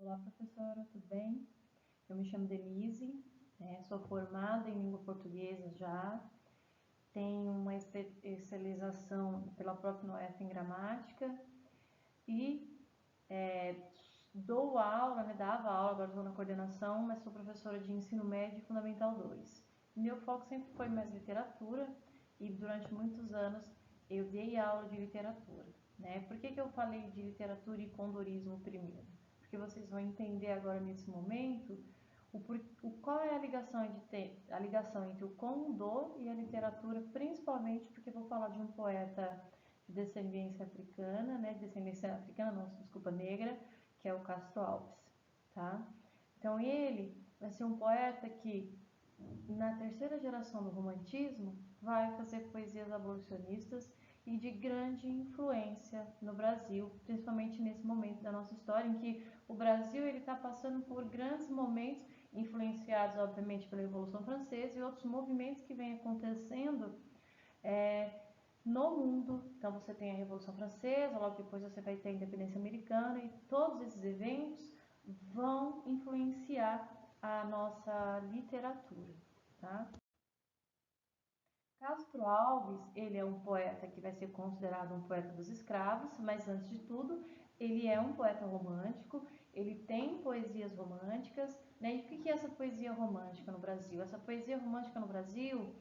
Olá, professora, tudo bem? Eu me chamo Denise, sou formada em língua portuguesa já, tenho uma especialização pela própria UF em gramática e dou aula, dava aula, agora estou na coordenação, mas sou professora de ensino médio Fundamental 2. Meu foco sempre foi mais literatura e durante muitos anos eu dei aula de literatura. Por que eu falei de literatura e condorismo primeiro? Porque vocês vão entender agora nesse momento qual é a ligação, a ligação entre o condor e a literatura, principalmente porque eu vou falar de um poeta de descendência africana, descendência africana, não, desculpa, negra, que é o Castro Alves, tá? Então ele vai ser um poeta que na terceira geração do romantismo vai fazer poesias abolicionistas e de grande influência no Brasil, principalmente nesse momento da nossa história em que o Brasil está passando por grandes momentos, influenciados obviamente pela Revolução Francesa e outros movimentos que vêm acontecendo no mundo. Então você tem a Revolução Francesa, logo depois você vai ter a independência americana, e todos esses eventos vão influenciar a nossa literatura, tá? Castro Alves, ele é um poeta que vai ser considerado um poeta dos escravos, mas antes de tudo, ele é um poeta romântico, ele tem poesias românticas, E o que é essa poesia romântica no Brasil? Essa poesia romântica no Brasil,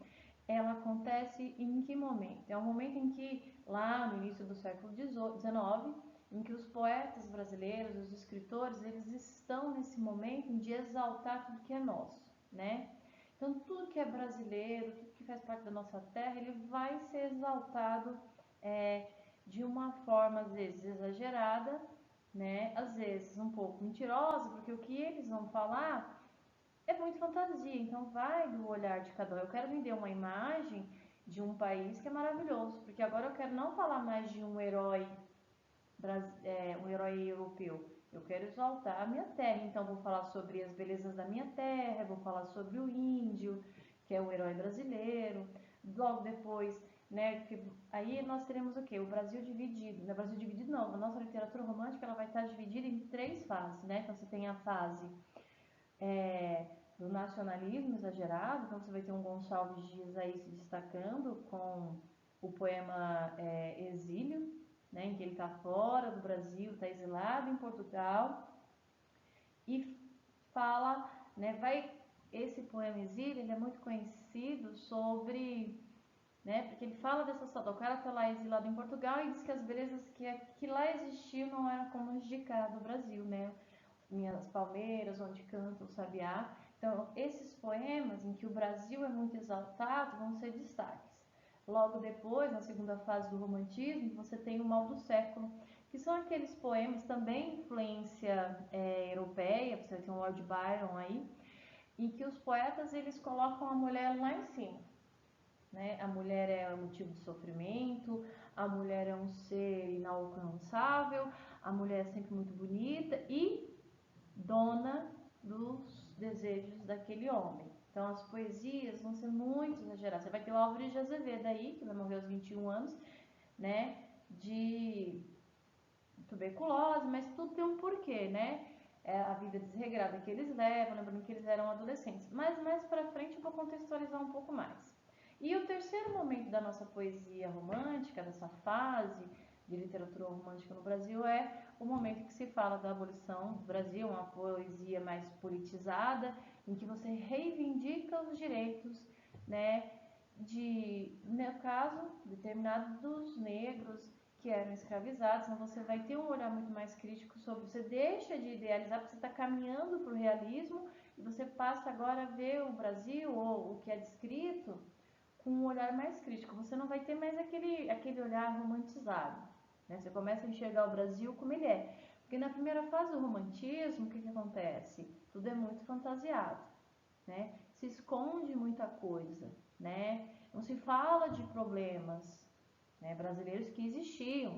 ela acontece em que momento? É um momento em que, lá no início do século XIX, em que os poetas brasileiros, os escritores, eles estão nesse momento de exaltar tudo que é nosso, Então, tudo que é brasileiro, tudo que faz parte da nossa terra, ele vai ser exaltado de uma forma, às vezes, exagerada, Às vezes um pouco mentirosa, porque o que eles vão falar é muito fantasia, então vai do olhar de cada um. Eu quero vender uma imagem de um país que é maravilhoso, porque agora eu quero não falar mais de um herói europeu. Eu quero exaltar a minha terra, então vou falar sobre as belezas da minha terra, vou falar sobre o índio, que é o herói brasileiro. Logo depois, aí nós teremos o quê? O Brasil dividido. No Brasil dividido não, a nossa literatura romântica ela vai estar dividida em 3 fases, Então você tem a fase do nacionalismo exagerado, então você vai ter um Gonçalves Dias aí se destacando com o poema Exílio, em que ele está fora do Brasil, está exilado em Portugal, e fala, esse poema Exílio, ele é muito conhecido sobre, porque ele fala dessa saudade, o cara está lá exilado em Portugal e diz que as belezas que lá existiam não eram como as de cá do Brasil, Minhas palmeiras, onde canta o sabiá. Então, esses poemas em que o Brasil é muito exaltado vão ser destaques. Logo depois, na segunda fase do romantismo, você tem o Mal do Século, que são aqueles poemas também influência europeia, você vai ter um Lord Byron aí, em que os poetas eles colocam a mulher lá em cima. A mulher é um motivo de sofrimento, a mulher é um ser inalcançável, a mulher é sempre muito bonita e dona dos desejos daquele homem. Então as poesias vão ser muito exageradas. Você vai ter o Álvares de Azevedo aí, que vai morrer aos 21 anos, de tuberculose, mas tudo tem um porquê, a vida desregrada que eles levam, lembrando que eles eram adolescentes. Mas mais pra frente eu vou contextualizar um pouco mais. E o terceiro momento da nossa poesia romântica, dessa fase de literatura romântica no Brasil, é o momento que se fala da abolição do Brasil, uma poesia mais politizada, em que você reivindica os direitos, no caso, determinado dos negros que eram escravizados. Então você vai ter um olhar muito mais crítico sobre, você deixa de idealizar, porque você está caminhando para o realismo, e você passa agora a ver o Brasil, ou o que é descrito, com um olhar mais crítico. Você não vai ter mais aquele olhar romantizado, Você começa a enxergar o Brasil como ele é. Porque na primeira fase do romantismo, o que acontece? Tudo é muito fantasiado, Se esconde muita coisa, Não se fala de problemas brasileiros que existiam,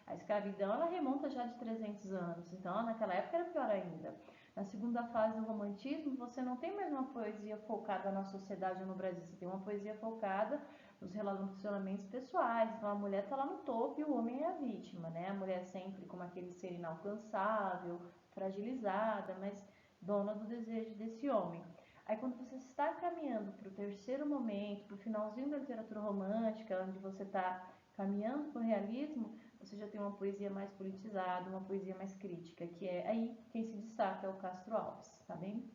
A escravidão ela remonta já de 300 anos, então naquela época era pior ainda. Na segunda fase do romantismo, você não tem mais uma poesia focada na sociedade no Brasil, você tem uma poesia focada nos relacionamentos pessoais. Então a mulher está lá no topo e o homem é a vítima, A mulher sempre como aquele ser inalcançável, fragilizada, mas dona do desejo desse homem. Aí quando você está caminhando para o terceiro momento, para o finalzinho da literatura romântica, onde você está caminhando para o realismo, você já tem uma poesia mais politizada, uma poesia mais crítica, que é aí quem se destaca é o Castro Alves, tá bem?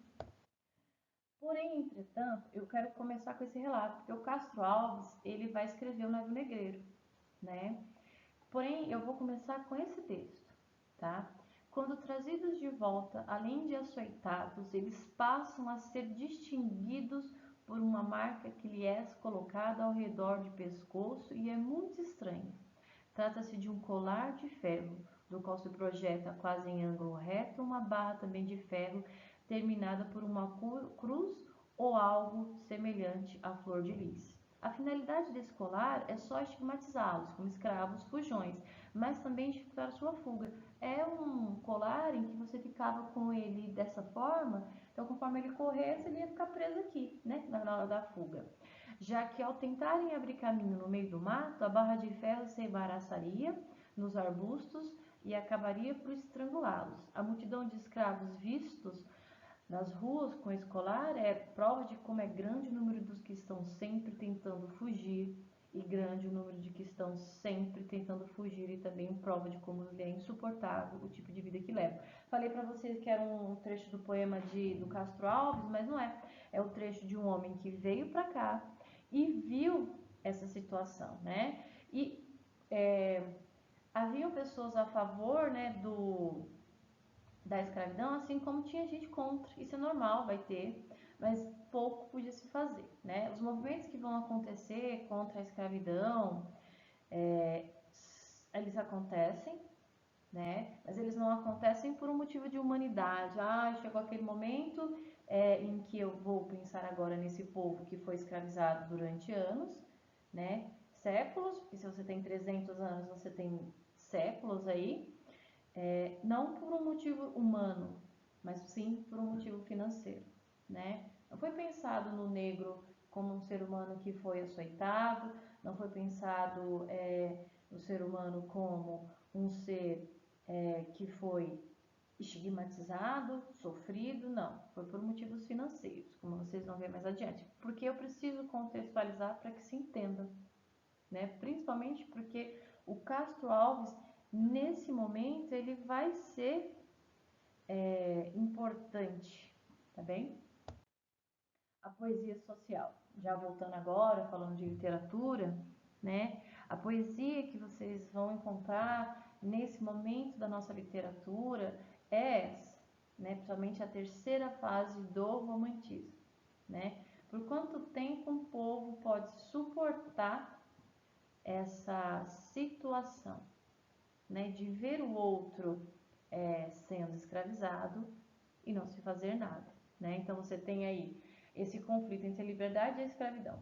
Porém, entretanto, eu quero começar com esse relato, porque o Castro Alves, ele vai escrever o Navio Negreiro, né? Porém, eu vou começar com esse texto, tá? Quando trazidos de volta, além de açoitados, eles passam a ser distinguidos por uma marca que lhe é colocada ao redor de pescoço e é muito estranha. Trata-se de um colar de ferro, do qual se projeta quase em ângulo reto uma barra também de ferro, terminada por uma cruz ou algo semelhante à flor de lis. A finalidade desse colar é só estigmatizá-los como escravos fujões, mas também dificultar sua fuga. É um colar em que você ficava com ele dessa forma, então conforme ele corresse, ele ia ficar preso aqui, né, na hora da fuga. Já que ao tentarem abrir caminho no meio do mato, a barra de ferro se embaraçaria nos arbustos e acabaria por estrangulá-los. A multidão de escravos vistos nas ruas com esse colar é prova de como é grande o número dos que estão sempre tentando fugir e grande o número de que estão sempre tentando fugir e também prova de como é insuportável o tipo de vida que leva. Falei para vocês que era um trecho do poema do Castro Alves, mas não é. É o trecho de um homem que veio para cá e viu essa situação, né? E haviam pessoas a favor, né, da escravidão, assim como tinha gente contra. Isso é normal, vai ter, mas pouco podia se fazer, né? Os movimentos que vão acontecer contra a escravidão, eles acontecem, né? Mas eles não acontecem por um motivo de humanidade. Ah, chegou aquele momento em que eu vou pensar agora nesse povo que foi escravizado durante anos, né? Séculos, porque se você tem 300 anos, você tem séculos aí, não por um motivo humano, mas sim por um motivo financeiro, né? Não foi pensado no negro como um ser humano que foi açoitado, não foi pensado no ser humano como um ser que foi estigmatizado, sofrido, não. Foi por motivos financeiros, como vocês vão ver mais adiante. Porque eu preciso contextualizar para que se entenda, né? Principalmente porque o Castro Alves, nesse momento, ele vai ser importante, tá bem? A poesia social. Já voltando agora, falando de literatura, né? A poesia que vocês vão encontrar nesse momento da nossa literatura é essa, né? Principalmente a terceira fase do romantismo, né? Por quanto tempo um povo pode suportar essa situação, né? De ver o outro sendo escravizado e não se fazer nada, né? Então você tem aí esse conflito entre a liberdade e a escravidão,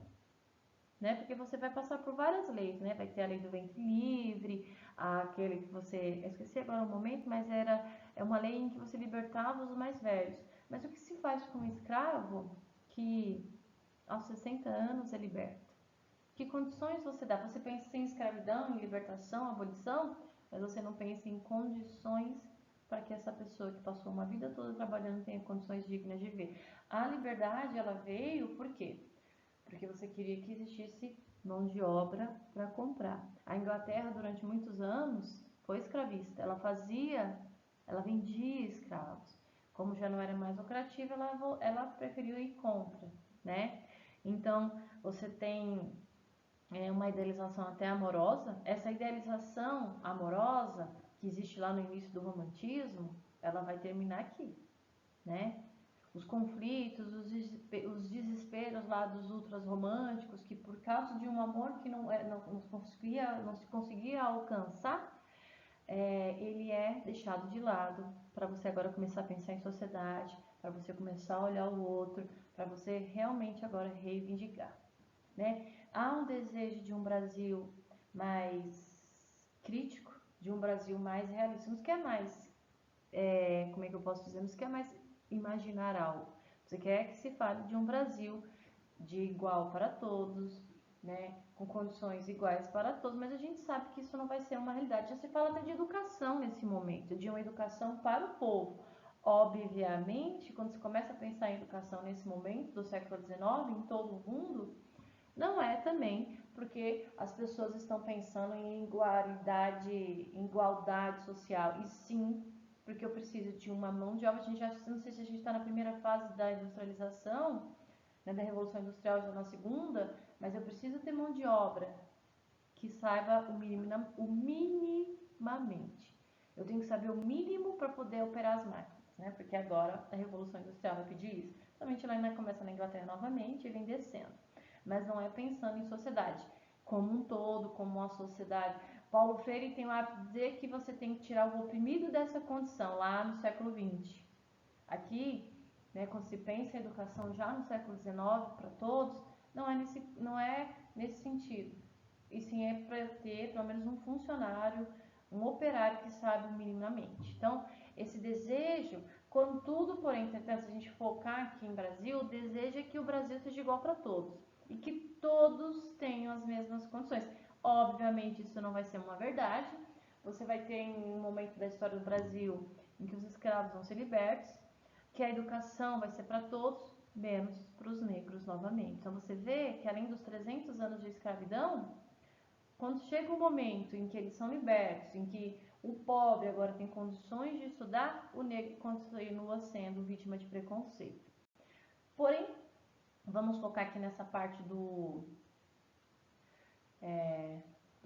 né? Porque você vai passar por várias leis, né? Vai ter a lei do ventre livre, aquele que você, eu esqueci agora o momento, mas é uma lei em que você libertava os mais velhos. Mas o que se faz com um escravo que aos 60 anos é liberto? Que condições você dá? Você pensa em escravidão, em libertação, abolição, mas você não pensa em condições para que essa pessoa que passou uma vida toda trabalhando tenha condições dignas de viver. A liberdade, ela veio por quê? Porque você queria que existisse mão de obra para comprar. A Inglaterra, durante muitos anos, foi escravista. Ela vendia escravos. Como já não era mais lucrativa, ela preferiu ir contra, né? Então, você tem uma idealização até amorosa. Essa idealização amorosa que existe lá no início do romantismo, ela vai terminar aqui, né? Os conflitos, os desesperos lá dos ultras românticos, que por causa de um amor que não se conseguia alcançar, ele é deixado de lado para você agora começar a pensar em sociedade, para você começar a olhar o outro, para você realmente agora reivindicar, né? Há um desejo de um Brasil mais crítico, de um Brasil mais realista, não quer mais, como é que eu posso dizer, não quer mais imaginar algo. Você quer que se fale de um Brasil de igual para todos, né, com condições iguais para todos, mas a gente sabe que isso não vai ser uma realidade. Já se fala até de educação nesse momento, de uma educação para o povo. Obviamente, quando se começa a pensar em educação nesse momento do século XIX, em todo o mundo, não é também porque as pessoas estão pensando em igualdade social, e sim porque eu preciso de uma mão de obra. A gente já, não sei se a gente está na primeira fase da industrialização, né, da Revolução Industrial, já na segunda, mas eu preciso ter mão de obra que saiba o minimamente. Eu tenho que saber o mínimo para poder operar as máquinas, né? Porque agora a Revolução Industrial vai pedir isso. Somente lá começa na Inglaterra novamente e vem descendo. Mas não é pensando em sociedade como um todo, como uma sociedade. Paulo Freire tem o hábito de dizer que você tem que tirar o oprimido dessa condição, lá no século XX. Aqui, né, quando se pensa em educação já no século XIX para todos, não é nesse sentido. E sim é para ter pelo menos um funcionário, um operário que sabe minimamente. Então, esse desejo, contudo, porém, entretanto, se a gente focar aqui em Brasil, o desejo é que o Brasil seja igual para todos e que todos tenham as mesmas condições. Obviamente, isso não vai ser uma verdade. Você vai ter um momento da história do Brasil em que os escravos vão ser libertos, que a educação vai ser para todos, menos para os negros novamente. Então, você vê que além dos 300 anos de escravidão, quando chega o momento em que eles são libertos, em que o pobre agora tem condições de estudar, o negro continua sendo vítima de preconceito. Porém, vamos focar aqui nessa parte do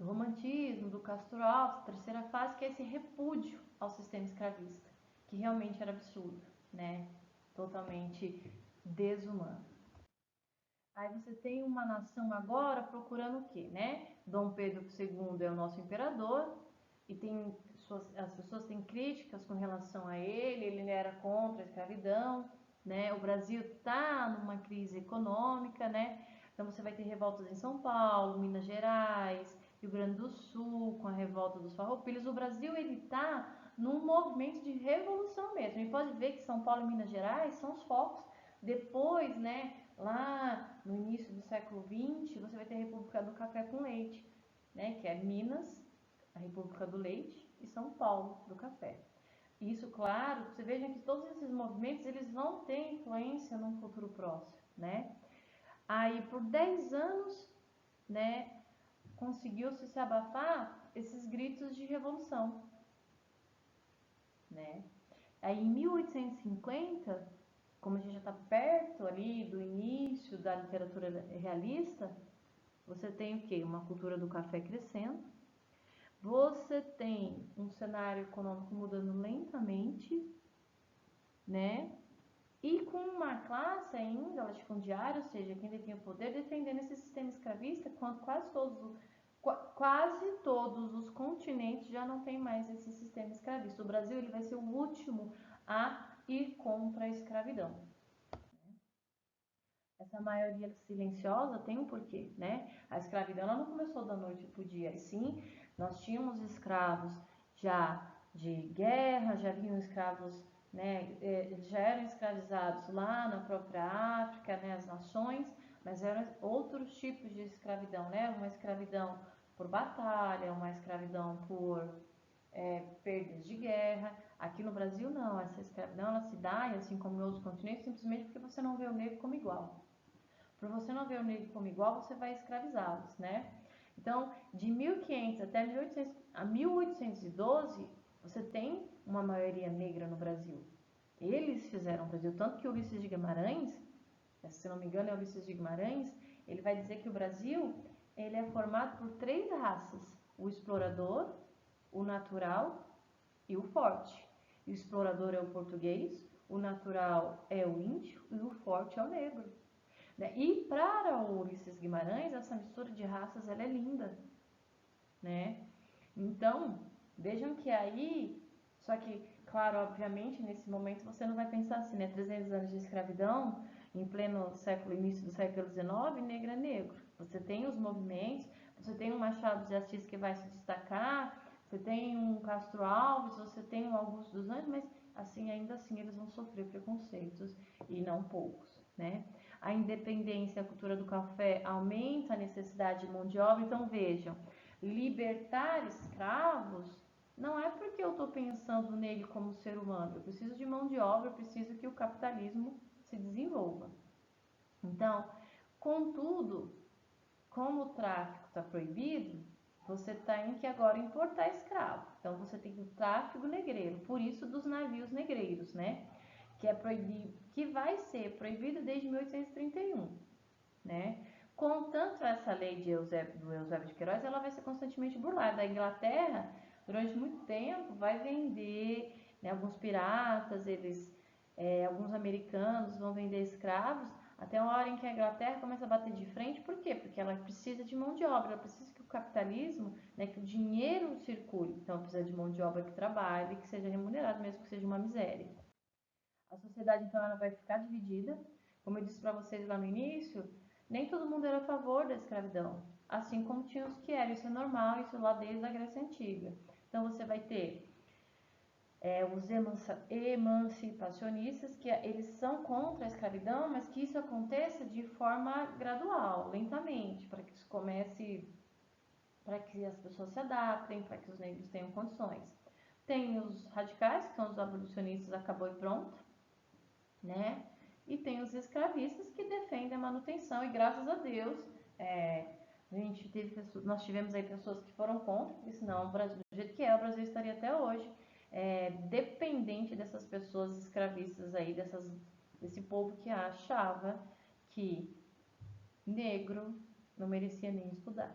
romantismo, do Castro Alves, terceira fase, que é esse repúdio ao sistema escravista, que realmente era absurdo, né? Totalmente desumano. Aí você tem uma nação agora procurando o quê, né? Dom Pedro II é o nosso imperador e as pessoas têm críticas com relação a ele era contra a escravidão, né? O Brasil está numa crise econômica, né? Então você vai ter revoltas em São Paulo, Minas Gerais, Rio Grande do Sul, com a revolta dos farroupilhos. O Brasil ele está num movimento de revolução mesmo. E pode ver que São Paulo e Minas Gerais são os focos. Depois, né, lá no início do século XX, você vai ter a República do Café com Leite, né, que é Minas, a República do Leite, e São Paulo do Café. Isso, claro, você veja que todos esses movimentos eles vão ter influência num futuro próximo, né? Aí, por 10 anos, né, conseguiu-se se abafar esses gritos de revolução, né? Aí, em 1850, como a gente já está perto ali do início da literatura realista, você tem o quê? Uma cultura do café crescendo, você tem um cenário econômico mudando lentamente, né? E com uma classe ainda latifundiária, ou seja, quem detinha o poder, defendendo esse sistema escravista, quando quase todos os continentes já não tem mais esse sistema escravista. O Brasil ele vai ser o último a ir contra a escravidão. Essa maioria silenciosa tem um porquê, né? A escravidão ela não começou da noite para o dia, e sim, nós tínhamos escravos já de guerra, já haviam escravos, né? Eles já eram escravizados lá na própria África, né? As nações, mas eram outros tipos de escravidão, né? Uma escravidão por batalha, uma escravidão por perdas de guerra. Aqui no Brasil não, essa escravidão ela se dá, e assim como em outros continentes, simplesmente porque você não vê o negro como igual. Por você não ver o negro como igual, você vai escravizá-los, né? Então, de 1500 até 1812, você tem uma maioria negra no Brasil. Eles fizeram o Brasil, tanto que Ulisses de Guimarães, se não me engano é Ulisses de Guimarães, ele vai dizer que o Brasil ele é formado por 3 raças: o explorador, o natural e o forte. O explorador é o português, o natural é o índio e o forte é o negro. E para o Ulisses Guimarães, essa mistura de raças ela é linda, né? Então, vejam que aí, só que, claro, obviamente, nesse momento você não vai pensar assim, né? 300 anos de escravidão, em pleno século, início do século XIX, negro é negro. Você tem os movimentos, você tem um Machado de Assis que vai se destacar, você tem um Castro Alves, você tem um Augusto dos Anjos, mas assim, ainda assim eles vão sofrer preconceitos, e não poucos, né? A independência, a cultura do café aumenta a necessidade de mão de obra. Então, vejam, libertar escravos não é porque eu estou pensando nele como ser humano. Eu preciso de mão de obra, eu preciso que o capitalismo se desenvolva. Então, contudo, como o tráfico está proibido, você tem que agora importar escravo. Então, você tem o tráfico negreiro, por isso dos navios negreiros, né? Que é proibido, que vai ser proibido desde 1831, né? Contanto, essa lei do Eusébio de Queiroz, ela vai ser constantemente burlada. A Inglaterra, durante muito tempo, vai vender, né, alguns piratas, alguns americanos vão vender escravos, até uma hora em que a Inglaterra começa a bater de frente. Por quê? Porque ela precisa de mão de obra, ela precisa que o capitalismo, né, que o dinheiro circule. Então, precisa de mão de obra que trabalhe, que seja remunerado, mesmo que seja uma miséria. A sociedade, então, ela vai ficar dividida. Como eu disse para vocês lá no início, nem todo mundo era a favor da escravidão, assim como tinha os que eram. Isso é normal, isso lá desde a Grécia Antiga. Então, você vai ter os emancipacionistas, que eles são contra a escravidão, mas que isso aconteça de forma gradual, lentamente, para que isso comece, para que as pessoas se adaptem, para que os negros tenham condições. Tem os radicais, que são os abolicionistas, acabou e pronto, né? E tem os escravistas que defendem a manutenção, e graças a Deus, nós tivemos aí pessoas que foram contra, porque senão o Brasil, do jeito que é, o Brasil estaria até hoje dependente dessas pessoas escravistas aí, desse povo que achava que negro não merecia nem estudar.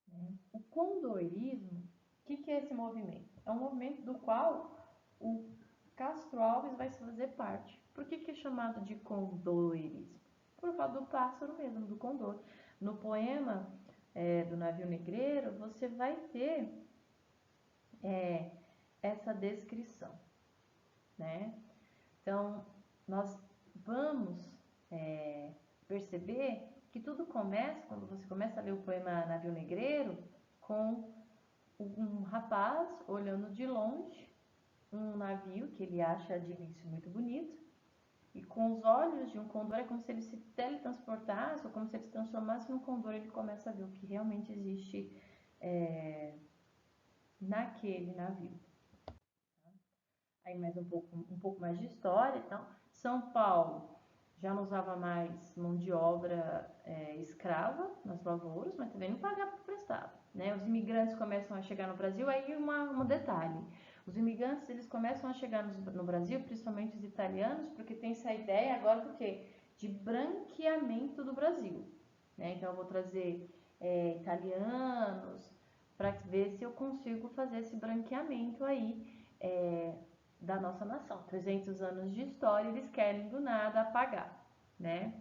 Né? O condoirismo, o que é esse movimento? É um movimento do qual o Castro Alves vai fazer parte. Por que é chamado de condoirismo? Por causa do pássaro mesmo, do condor. No poema do Navio Negreiro, você vai ter essa descrição, né? Então, nós vamos perceber que tudo começa, quando você começa a ler o poema Navio Negreiro, com um rapaz olhando de longe um navio que ele acha de início muito bonito, e com os olhos de um condor é como se ele se teletransportasse, ou como se ele se transformasse num condor. Ele começa a ver o que realmente existe naquele navio. Aí mais um pouco mais de história. Então, São Paulo já não usava mais mão de obra escrava nas lavouras, mas também não pagava por prestado, né? Os imigrantes começam a chegar no Brasil, aí um detalhe. Os imigrantes, eles começam a chegar no Brasil, principalmente os italianos, porque tem essa ideia agora do quê? De branqueamento do Brasil, né? Então eu vou trazer italianos para ver se eu consigo fazer esse branqueamento aí da nossa nação. 300 anos de história, eles querem do nada apagar, né?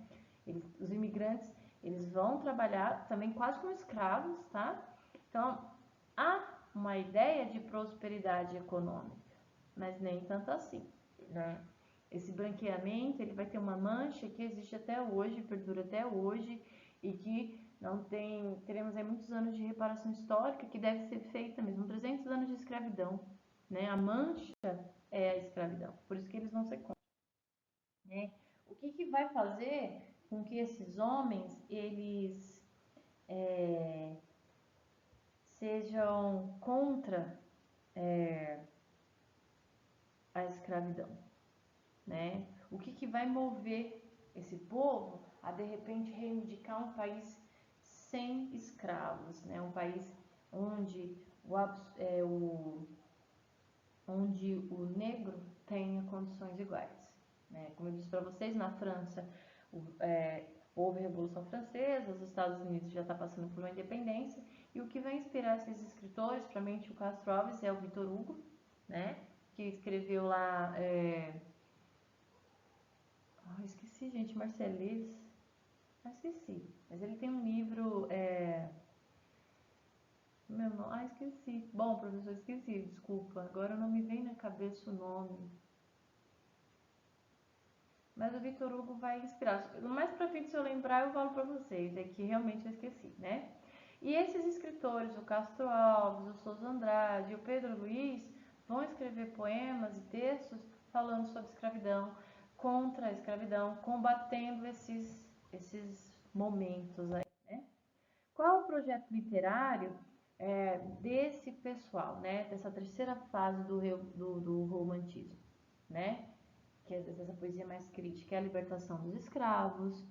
Os imigrantes, eles vão trabalhar também quase como escravos, tá? Então, há uma ideia de prosperidade econômica, mas nem tanto assim, né? Esse branqueamento, ele vai ter uma mancha que existe até hoje, perdura até hoje, e que não tem, teremos aí muitos anos de reparação histórica que deve ser feita mesmo, 300 anos de escravidão, né? A mancha é a escravidão, por isso que eles vão ser contra, né? O que vai fazer com que esses homens, eles sejam contra a escravidão, né? O que vai mover esse povo a de repente reivindicar um país sem escravos, né? Um país onde onde o negro tenha condições iguais, né? Como eu disse para vocês, na França houve a Revolução Francesa, os Estados Unidos já está passando por uma independência, e o que vai inspirar esses escritores, para mim o Castro Alves é o Victor Hugo, né? Que escreveu lá esqueci, gente, Marcellus. Esqueci. Mas ele tem um livro. Esqueci. Bom, professor, esqueci, desculpa. Agora não me vem na cabeça o nome. Mas o Victor Hugo vai inspirar. Mais pra frente, se eu lembrar, eu falo pra vocês. É que realmente eu esqueci, né? E esses escritores, o Castro Alves, o Souza Andrade e o Pedro Luiz, vão escrever poemas e textos falando sobre escravidão, contra a escravidão, combatendo esses momentos aí, né? Qual é o projeto literário desse pessoal, né? Dessa terceira fase do romantismo, né? Que é essa poesia mais crítica, é a libertação dos escravos,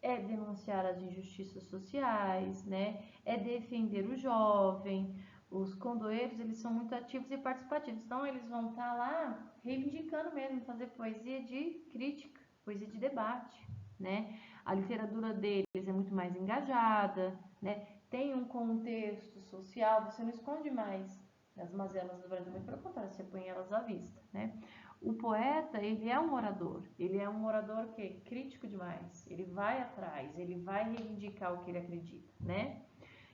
é denunciar as injustiças sociais, né? É defender o jovem. Os condoeiros, eles são muito ativos e participativos, então eles vão estar lá reivindicando mesmo, fazer poesia de crítica, poesia de debate, né? A literatura deles é muito mais engajada, né? Tem um contexto social, você não esconde mais as mazelas do Brasil, muito pelo contrário, você põe elas à vista, né? O poeta, ele é um orador que é crítico demais, ele vai atrás, ele vai reivindicar o que ele acredita, né?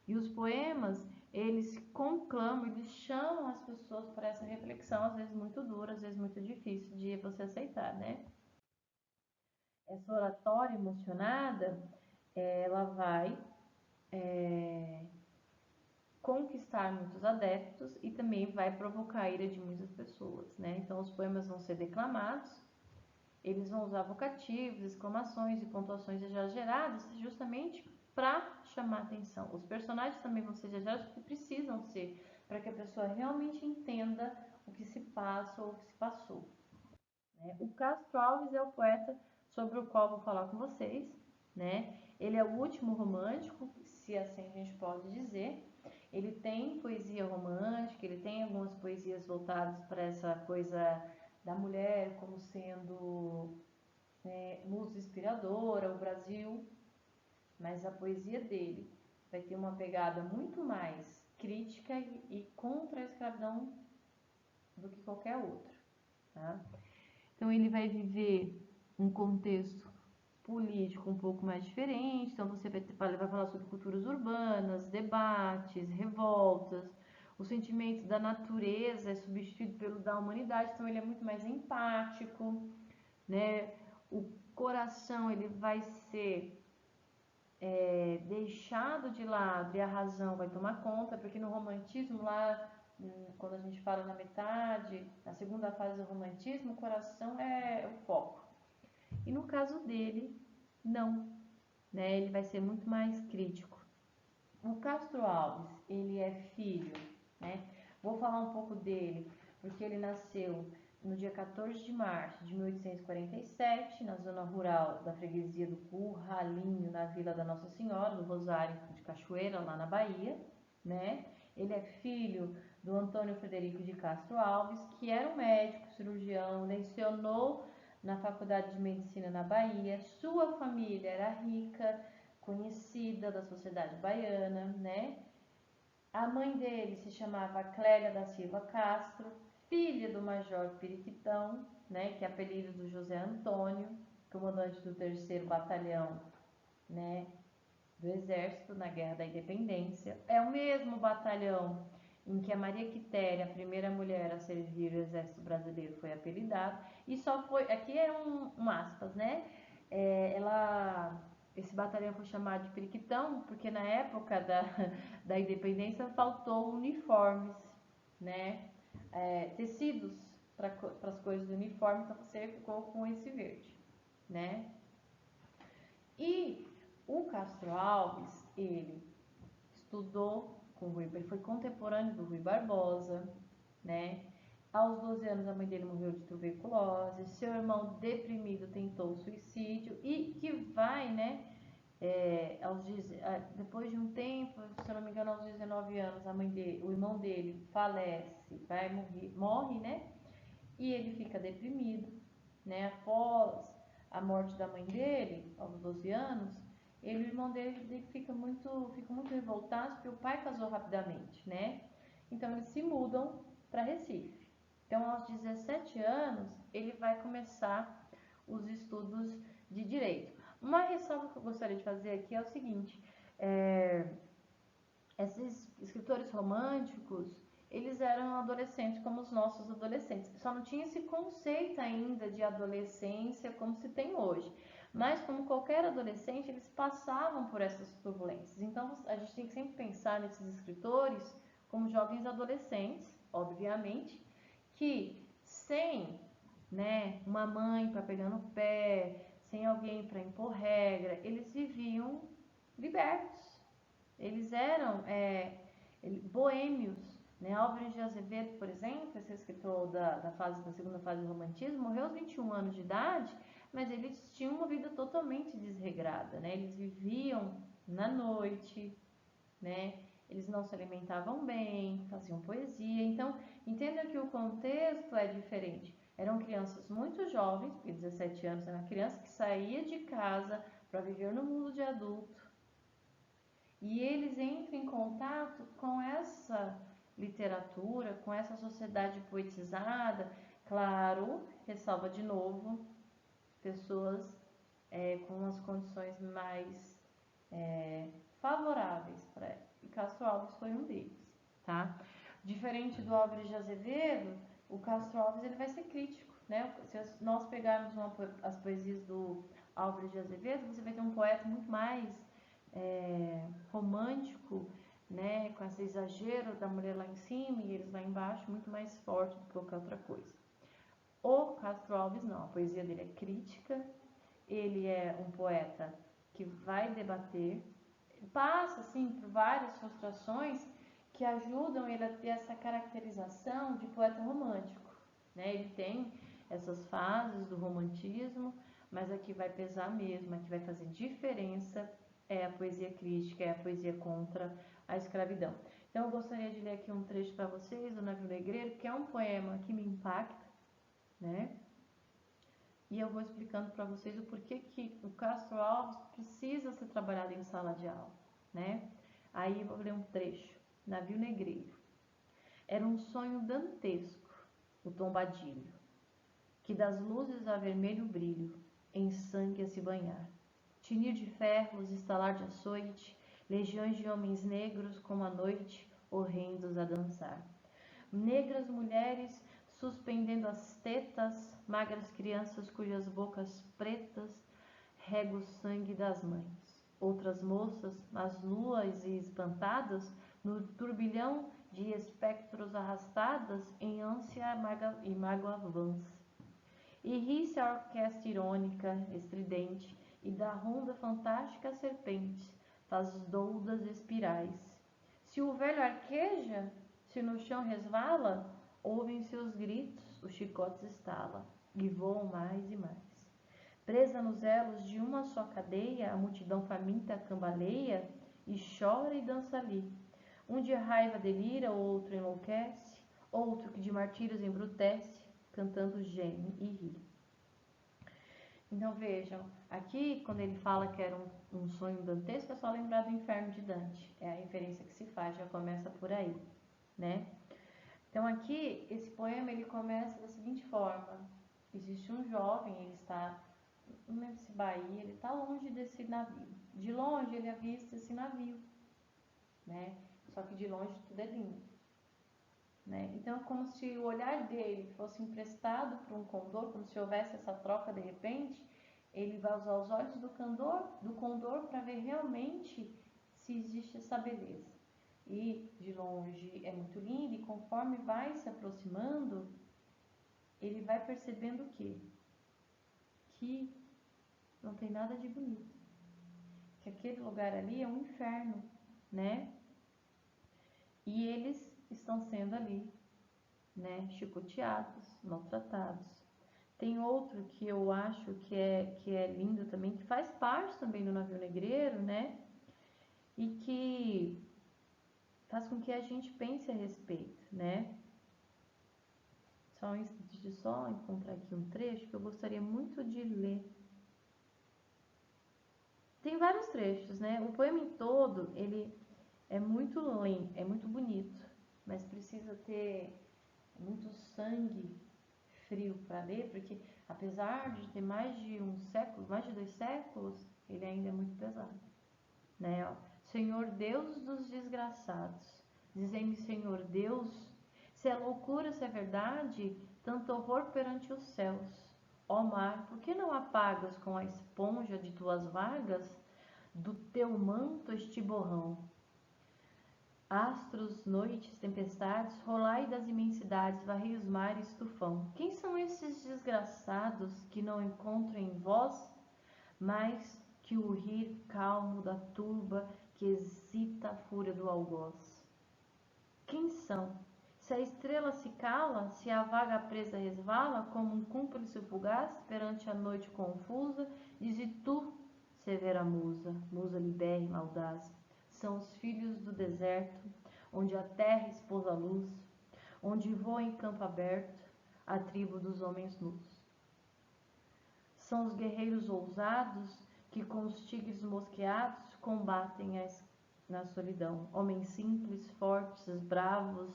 E os poemas, eles conclamam, eles chamam as pessoas para essa reflexão, às vezes muito dura, às vezes muito difícil de você aceitar, né? Essa oratória emocionada, ela vai conquistar muitos adeptos e também vai provocar a ira de muitas pessoas, né? Então os poemas vão ser declamados, eles vão usar vocativos, exclamações e pontuações exageradas justamente para chamar atenção. Os personagens também vão ser exagerados porque precisam ser, para que a pessoa realmente entenda o que se passa ou o que se passou, né? O Castro Alves é o poeta sobre o qual vou falar com vocês, né? Ele é o último romântico, se assim a gente pode dizer. Ele tem poesia romântica, ele tem algumas poesias voltadas para essa coisa da mulher como sendo musa inspiradora, o Brasil, mas a poesia dele vai ter uma pegada muito mais crítica e contra a escravidão do que qualquer outra, tá? Então ele vai viver um contexto político um pouco mais diferente, então você vai falar sobre culturas urbanas, debates, revoltas, o sentimento da natureza é substituído pelo da humanidade, então ele é muito mais empático, né? O coração ele vai ser deixado de lado e a razão vai tomar conta, porque no romantismo lá, quando a gente fala na metade, na segunda fase do romantismo, o coração é o foco. E no caso dele, não, né? Ele vai ser muito mais crítico. O Castro Alves, ele é filho, né? Vou falar um pouco dele, porque ele nasceu no dia 14 de março de 1847, na zona rural da freguesia do Curralinho, na Vila da Nossa Senhora, do Rosário de Cachoeira, lá na Bahia, né? Ele é filho do Antônio Frederico de Castro Alves, que era um médico, cirurgião, lecionou na Faculdade de Medicina na Bahia. Sua família era rica, conhecida da sociedade baiana, né? A mãe dele se chamava Clélia da Silva Castro, filha do Major Periquitão, né, que é apelido do José Antônio, comandante do 3º Batalhão, né, do Exército na Guerra da Independência. É o mesmo batalhão em que a Maria Quitéria, a primeira mulher a servir o Exército Brasileiro, foi apelidada. E só foi, aqui é um aspas, né, esse batalhão foi chamado de Periquitão porque na época da independência faltou uniformes, né? Tecidos para as coisas do uniforme, então você ficou com esse verde, né? E o Castro Alves, ele estudou com o Rui, ele foi contemporâneo do Rui Barbosa, né? Aos 12 anos a mãe dele morreu de tuberculose, seu irmão deprimido tentou suicídio e que vai, né? Depois de um tempo, se eu não me engano, aos 19 anos, o irmão dele falece, morre, né? E ele fica deprimido, né? Após a morte da mãe dele, aos 12 anos, o irmão dele fica muito revoltado porque o pai casou rapidamente, né? Então eles se mudam para Recife. Então, aos 17 anos, ele vai começar os estudos de direito. Uma ressalva que eu gostaria de fazer aqui é o seguinte: esses escritores românticos, eles eram adolescentes como os nossos adolescentes. Só não tinha esse conceito ainda de adolescência como se tem hoje. Mas como qualquer adolescente, eles passavam por essas turbulências. Então a gente tem que sempre pensar nesses escritores como jovens adolescentes, obviamente, que sem, né, uma mãe para pegar no pé, sem alguém para impor regra, eles viviam libertos. Eles eram Boêmios, né? Álvares de Azevedo, por exemplo, esse escritor da segunda fase do romantismo, morreu aos 21 anos de idade, mas eles tinham uma vida totalmente desregrada, né? Eles viviam na noite, né? Eles não se alimentavam bem, faziam poesia. Então, entenda que o contexto é diferente. Eram crianças muito jovens, porque 17 anos era uma criança que saía de casa para viver no mundo de adulto. E eles entram em contato com essa literatura, com essa sociedade poetizada. Claro, ressalva de novo, pessoas com as condições mais favoráveis para ela. E Castro Alves foi um deles, tá? Diferente do Álvares de Azevedo, o Castro Alves ele vai ser crítico, né? Se nós pegarmos as poesias do Álvares de Azevedo, você vai ter um poeta muito mais romântico, né? Com esse exagero da mulher lá em cima e eles lá embaixo, muito mais forte do que qualquer outra coisa. O Castro Alves não, a poesia dele é crítica, ele é um poeta que vai debater, passa assim por várias frustrações que ajudam ele a ter essa caracterização de poeta romântico, né? Ele tem essas fases do romantismo, mas aqui vai pesar mesmo, aqui vai fazer diferença é a poesia crítica, é a poesia contra a escravidão. Então eu gostaria de ler aqui um trecho para vocês do Navio Negreiro, que é um poema que me impacta, né? E eu vou explicando para vocês o porquê que o Castro Alves precisa ser trabalhado em sala de aula, né? Aí eu vou ler um trecho. Navio Negreiro. Era um sonho dantesco, o tombadilho, que das luzes a vermelho brilho, em sangue a se banhar. Tinir de ferros, estalar de açoite, legiões de homens negros como a noite, horrendos a dançar. Negras mulheres suspendendo as tetas, magras crianças cujas bocas pretas rega o sangue das mães. Outras moças, as nuas e espantadas, no turbilhão de espectros arrastadas em ânsia e mágoa vãs. E ri-se a orquestra irônica, estridente, e da ronda fantástica serpente faz doudas espirais. Se o velho arqueja, se no chão resvala, ouvem seus gritos, os chicotes estala, e voam mais e mais. Presa nos elos de uma só cadeia, a multidão faminta cambaleia e chora e dança ali. Um de raiva delira, outro enlouquece, outro que de martírios embrutece, cantando geme e ri. Então vejam, aqui quando ele fala que era um sonho dantesco, é só lembrar do Inferno de Dante. É a referência que se faz, já começa por aí, né? Então aqui, esse poema ele começa da seguinte forma. Existe um jovem, ele está, não lembro se Bahia, ele está longe desse navio. De longe ele avista esse navio, né? Só que de longe tudo é lindo. Né? Então, é como se o olhar dele fosse emprestado para um condor, como se houvesse essa troca de repente, ele vai usar os olhos do condor para ver realmente se existe essa beleza. E de longe é muito lindo, e conforme vai se aproximando, ele vai percebendo que não tem nada de bonito, que aquele lugar ali é um inferno, né? E eles estão sendo ali, né, chicoteados, maltratados. Tem outro que eu acho que é lindo também, que faz parte também do Navio Negreiro, né? E que faz com que a gente pense a respeito, né? Só antes de só encontrar aqui um trecho que eu gostaria muito de ler. Tem vários trechos, né? O poema em todo, ele é muito lento, é muito bonito, mas precisa ter muito sangue frio para ler, porque apesar de ter mais de um século, mais de 2 séculos, ele ainda é muito pesado, né? Ó, Senhor Deus dos desgraçados, dizei-me, Senhor Deus, se é loucura, se é verdade, tanto horror perante os céus. Ó mar, por que não apagas com a esponja de tuas vagas do teu manto este borrão? Astros, noites, tempestades, rolai das imensidades, varrei os mares, tufão. Quem são esses desgraçados que não encontram em vós mais que o rir calmo da turba que excita a fúria do algoz? Quem são? Se a estrela se cala, se a vaga presa resvala, como um cúmplice fugaz perante a noite confusa, dize tu, severa musa, musa libérrima audaz, são os filhos do deserto, onde a terra expôs a luz, onde voa em campo aberto a tribo dos homens nus. São os guerreiros ousados que com os tigres mosqueados combatem na solidão. Homens simples, fortes, bravos,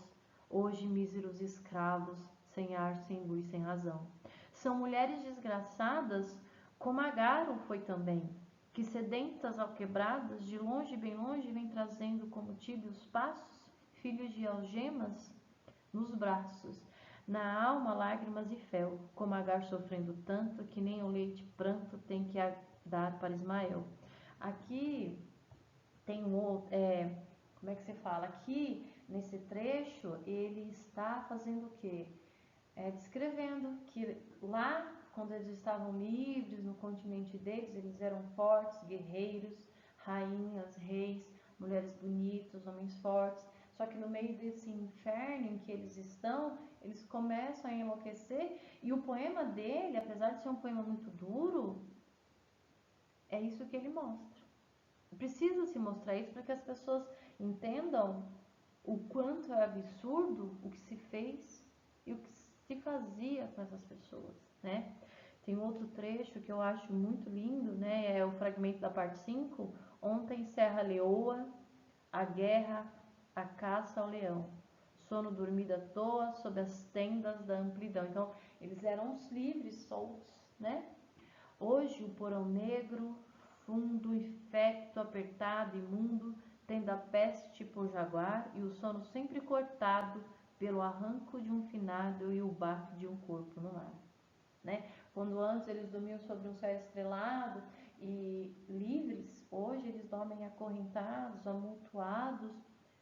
hoje míseros escravos, sem ar, sem luz, sem razão. São mulheres desgraçadas, como Agaro foi também, que sedentas alquebradas, de longe, bem longe, vem trazendo como tíbios passos, filhos de algemas nos braços, na alma lágrimas e fel, como Agar sofrendo tanto, que nem o leite pranto tem que dar para Ismael. Aqui tem um outro, como é que se fala? Aqui, nesse trecho, ele está fazendo o quê? Descrevendo que lá, quando eles estavam livres no continente deles, eles eram fortes, guerreiros, rainhas, reis, mulheres bonitas, homens fortes. Só que no meio desse inferno em que eles estão, eles começam a enlouquecer. E o poema dele, apesar de ser um poema muito duro, é isso que ele mostra. Precisa se mostrar isso para que as pessoas entendam o quanto é absurdo o que se fez e o que se fazia com essas pessoas, né? Tem outro trecho que eu acho muito lindo, né? É o fragmento da parte 5. Ontem Serra Leoa, a guerra, a caça ao leão. Sono dormido à toa sob as tendas da amplidão. Então, eles eram os livres, soltos, né? Hoje o porão negro, fundo, infecto, apertado, imundo, tendo a peste por jaguar e o sono sempre cortado pelo arranco de um finado e o baque de um corpo no mar, né? Quando antes eles dormiam sobre um céu estrelado e livres, hoje eles dormem acorrentados, amontoados,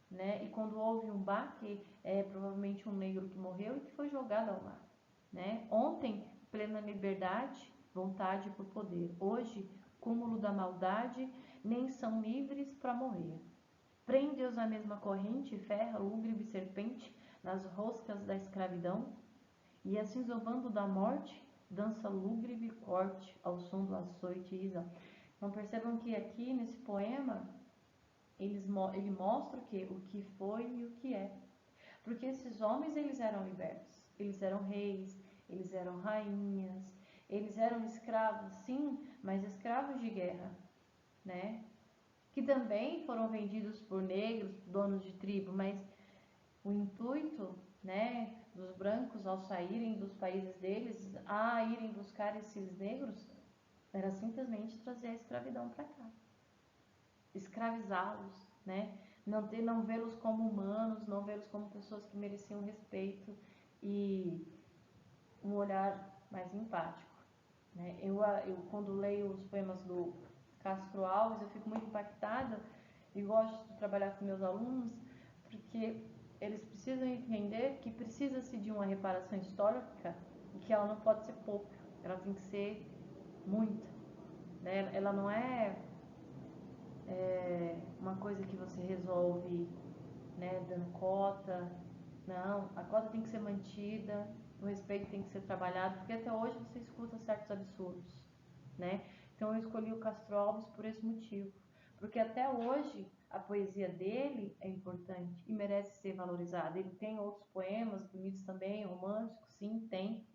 né? E quando houve um baque, provavelmente um negro que morreu e que foi jogado ao mar, né? Ontem, plena liberdade, vontade por poder. Hoje, cúmulo da maldade, nem são livres para morrer. Prende-os a mesma corrente, ferra, lúgubre serpente, nas roscas da escravidão, e assim zombando da morte, dança lúgubre corte ao som do açoite e risão. Então percebam que aqui nesse poema ele mostra o que foi e o que é. Porque esses homens eles eram libertos, eles eram reis, eles eram rainhas, eles eram escravos, sim, mas escravos de guerra, né? Que também foram vendidos por negros, donos de tribo, mas o intuito, né, dos brancos ao saírem dos países deles, a irem buscar esses negros, era simplesmente trazer a escravidão para cá, escravizá-los, né? Não vê-los como humanos, não vê-los como pessoas que mereciam respeito e um olhar mais empático, né? Eu quando leio os poemas do Castro Alves, eu fico muito impactada e gosto de trabalhar com meus alunos porque eles precisam entender que precisa-se de uma reparação histórica e que ela não pode ser pouca, ela tem que ser muita, né? Ela não é uma coisa que você resolve, né, dando cota. Não, a cota tem que ser mantida, o respeito tem que ser trabalhado, porque até hoje você escuta certos absurdos, né? Então eu escolhi o Castro Alves por esse motivo, porque até hoje a poesia dele é importante e merece ser valorizada. Ele tem outros poemas bonitos também, românticos, sim, tem,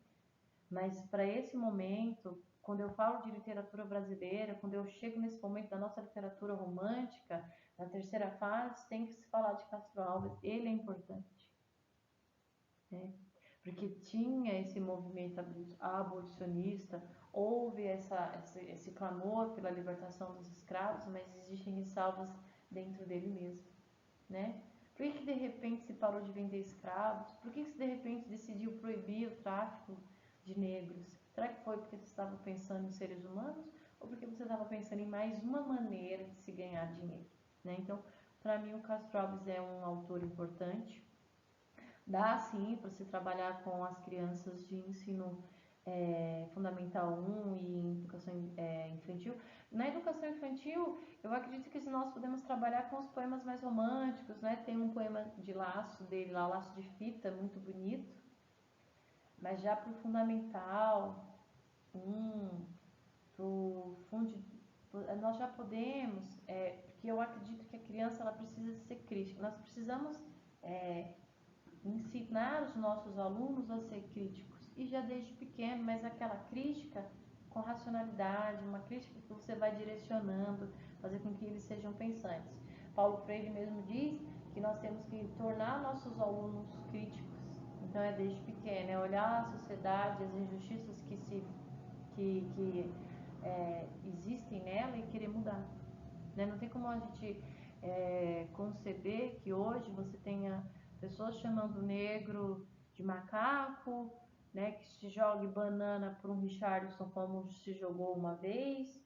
mas para esse momento, quando eu falo de literatura brasileira, quando eu chego nesse momento da nossa literatura romântica, na terceira fase, tem que se falar de Castro Alves, ele é importante, né? Porque tinha esse movimento abolicionista, houve esse clamor pela libertação dos escravos, mas existem ressalvas dentro dele mesmo, né? Por que de repente se parou de vender escravos? Por que se de repente decidiu proibir o tráfico de negros? Será que foi porque você estava pensando em seres humanos ou porque você estava pensando em mais uma maneira de se ganhar dinheiro, né? Então, para mim, o Castro Alves é um autor importante. Dá sim para se trabalhar com as crianças de ensino Fundamental 1 e em educação infantil. Na educação infantil, eu acredito que nós podemos trabalhar com os poemas mais românticos, né? Tem um poema de laço dele lá, Laço de Fita, muito bonito. Mas já para o Fundamental 1, pro fundo, nós já podemos, porque eu acredito que a criança ela precisa ser crítica. Nós precisamos ensinar os nossos alunos a ser críticos e já desde pequeno, mas aquela crítica com racionalidade, uma crítica que você vai direcionando, fazer com que eles sejam pensantes. Paulo Freire mesmo diz que nós temos que tornar nossos alunos críticos. Então é desde pequeno, é olhar a sociedade, as injustiças que existem nela e querer mudar. Né? Não tem como a gente conceber que hoje você tenha pessoas chamando o negro de macaco, né? Que se jogue banana por um Richarlison como se jogou uma vez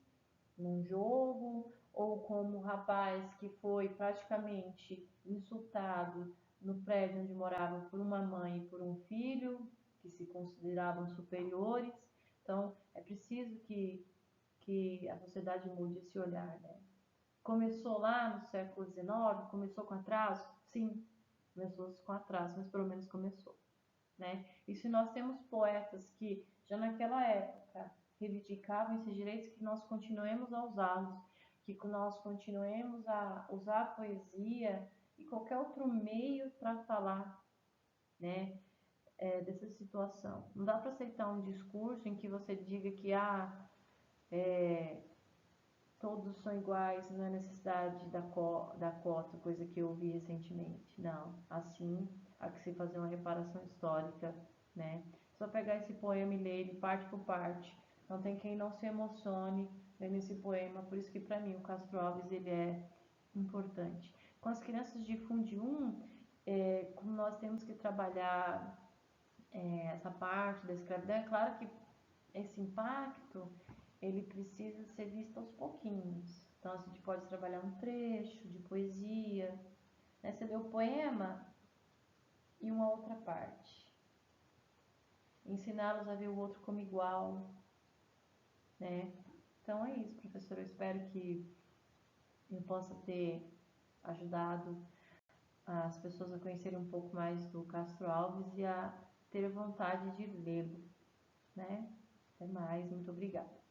num jogo, ou como um rapaz que foi praticamente insultado no prédio onde morava por uma mãe e por um filho, que se consideravam superiores. Então, é preciso que a sociedade mude esse olhar, né? Começou lá no século XIX, começou com atraso? Sim, começou com atraso, mas pelo menos começou, né? E se nós temos poetas que já naquela época reivindicavam esses direitos, que nós continuemos a usá-los, que nós continuemos a usar a poesia e qualquer outro meio para falar, né, dessa situação. Não dá para aceitar um discurso em que você diga que todos são iguais, não é necessidade da cota, coisa que eu ouvi recentemente. Não, assim há que se fazer uma reparação histórica, né? Só pegar esse poema e ler ele parte por parte. Não tem quem não se emocione lendo esse poema, por isso que para mim o Castro Alves ele é importante. Com as crianças de Fundi 1, como nós temos que trabalhar essa parte da escravidão, é claro que esse impacto ele precisa ser visto aos pouquinhos. Então a gente pode trabalhar um trecho de poesia, né? Você lê o poema e uma outra parte. Ensiná-los a ver o outro como igual, né? Então é isso, professor. Eu espero que eu possa ter ajudado as pessoas a conhecerem um pouco mais do Castro Alves e a ter vontade de lê-lo, né? Até mais, muito obrigada.